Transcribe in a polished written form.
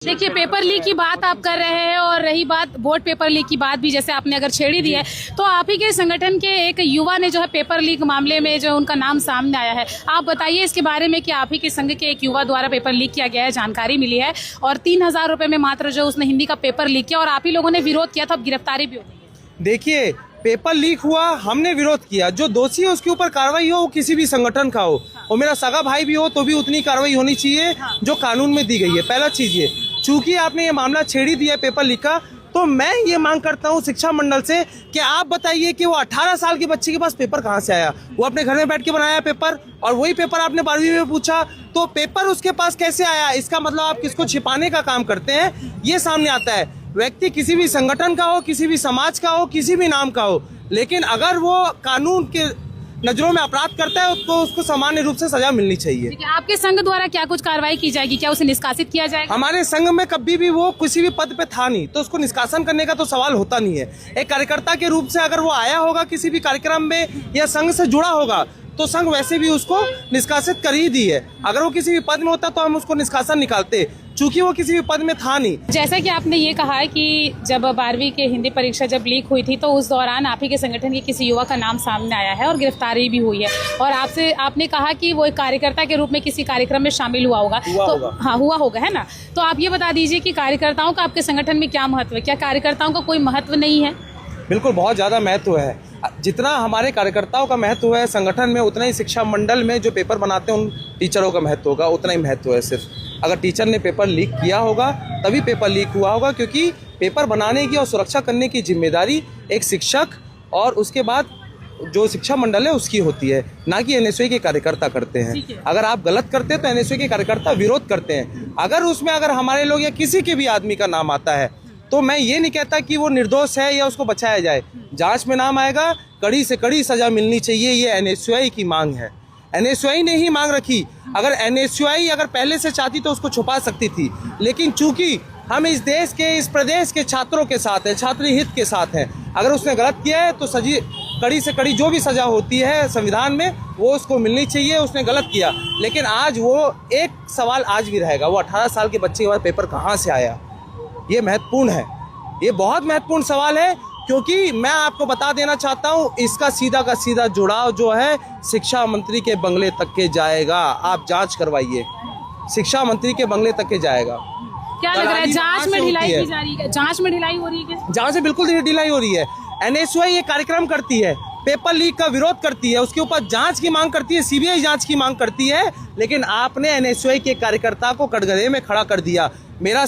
देखिए, paper leak की बात आप कर रहे हैं और रही बात बोर्ड पेपर लीक की बात भी, जैसे आपने अगर छेड़ी दी है, तो आप ही के संगठन के एक युवा ने जो है पेपर लीक मामले में जो उनका नाम सामने आया है, आप बताइए इसके बारे में कि आप ही के संघ के एक युवा द्वारा पेपर लीक किया गया है, जानकारी मिली है और 3,000 रुपए में मात्र जो उसने हिंदी का पेपर लीक किया और आप ही लोगों ने विरोध किया था, अब गिरफ्तारी भी हो गई है। देखिए, पेपर लीक हुआ, हमने विरोध किया। जो दोषी है उसके ऊपर कार्रवाई हो, वो किसी भी संगठन का हो, और मेरा सगा भाई भी हो तो भी उतनी कार्रवाई होनी चाहिए जो कानून में दी गई है। पहला चीज ये, चूंकि आपने ये मामला छेड़ी दिया है पेपर लीक का, तो मैं ये मांग करता हूँ शिक्षा मंडल से कि आप बताइए कि वो 18 साल के बच्चे के पास पेपर कहाँ से आया। वो अपने घर में बैठ के बनाया पेपर, और वही पेपर आपने 12वीं में पूछा तो पेपर उसके पास कैसे आया। इसका मतलब आप किसको छिपाने का काम करते हैं, ये सामने आता है। व्यक्ति किसी भी संगठन का हो, किसी भी समाज का हो, किसी भी नाम का हो, लेकिन अगर वो कानून के नजरों में अपराध करता है तो उसको सामान्य रूप से सजा मिलनी चाहिए। आपके संघ द्वारा क्या कुछ कार्रवाई की जाएगी, क्या उसे निष्कासित किया जाएगा? हमारे संघ में कभी भी वो किसी भी पद पे था नहीं, तो उसको निष्कासन करने का तो सवाल होता नहीं है। एक कार्यकर्ता के रूप से अगर वो आया होगा किसी भी कार्यक्रम में या संघ से जुड़ा होगा, तो संघ वैसे भी उसको निष्कासित कर ही दी है। अगर वो किसी भी पद में होता तो हम उसको निष्कासन निकालते, चूंकि वो किसी भी पद में था नहीं। जैसा कि आपने ये कहा है कि जब 12वीं के हिंदी परीक्षा जब लीक हुई थी, तो उस दौरान आप ही के संगठन के किसी युवा का नाम सामने आया है और गिरफ्तारी भी हुई है, और आपने कहा कि वो एक कार्यकर्ता के रूप में किसी कार्यक्रम में शामिल हुआ होगा। हाँ, हुआ होगा, है ना। तो आप ये बता दीजिए कि कार्यकर्ताओं का आपके संगठन में क्या महत्व है, क्या कार्यकर्ताओं का कोई महत्व नहीं है? बिल्कुल, बहुत ज़्यादा महत्व है। जितना हमारे कार्यकर्ताओं का महत्व है संगठन में, उतना ही शिक्षा मंडल में जो पेपर बनाते हैं उन टीचरों का महत्व होगा, उतना ही महत्व है। सिर्फ अगर टीचर ने पेपर लीक किया होगा तभी पेपर लीक हुआ होगा, क्योंकि पेपर बनाने की और सुरक्षा करने की जिम्मेदारी एक शिक्षक और उसके बाद जो शिक्षा मंडल है उसकी होती है, ना कि एनएसयूआई के कार्यकर्ता करते हैं। अगर आप गलत करते हैं तो एनएसयूआई के कार्यकर्ता विरोध करते हैं। अगर उसमें अगर हमारे लोग या किसी के भी आदमी का नाम आता है, तो मैं ये नहीं कहता कि वो निर्दोष है या उसको बचाया जाए। जांच में नाम आएगा, कड़ी से कड़ी सजा मिलनी चाहिए, ये एनएसयूआई की मांग है। एनएसयूआई ने ही मांग रखी। अगर एनएसयूआई अगर पहले से चाहती तो उसको छुपा सकती थी, लेकिन चूंकि हम इस देश के, इस प्रदेश के छात्रों के साथ हैं, छात्र हित के साथ हैं, अगर उसने गलत किया है तो कड़ी से कड़ी जो भी सजा होती है संविधान में वो उसको मिलनी चाहिए। उसने गलत किया, लेकिन आज वो एक सवाल आज भी रहेगा, वो 18 साल के बच्चे के बाद पेपर कहाँ से आया। ये महत्वपूर्ण है, ये बहुत महत्वपूर्ण सवाल है, क्योंकि मैं आपको बता देना चाहता हूँ इसका सीधा का सीधा जुड़ाव जो है शिक्षा मंत्री के बंगले तक के जाएगा। आप जांच करवाइए, शिक्षा मंत्री के बंगले तक के जाएगा। क्या लग रहा है, जांच में ढिलाई की जा रही है? जांच में ढिलाई हो रही है? जांच में बिल्कुल ढिलाई हो रही है। एनएसयूआई ये कार्यक्रम करती है, पेपर लीक का विरोध करती है, उसके ऊपर जांच की मांग करती है, सीबीआई जांच की मांग करती है, लेकिन आपने एनएसयूआई के कार्यकर्ता को कटघरे में खड़ा कर दिया। मेरा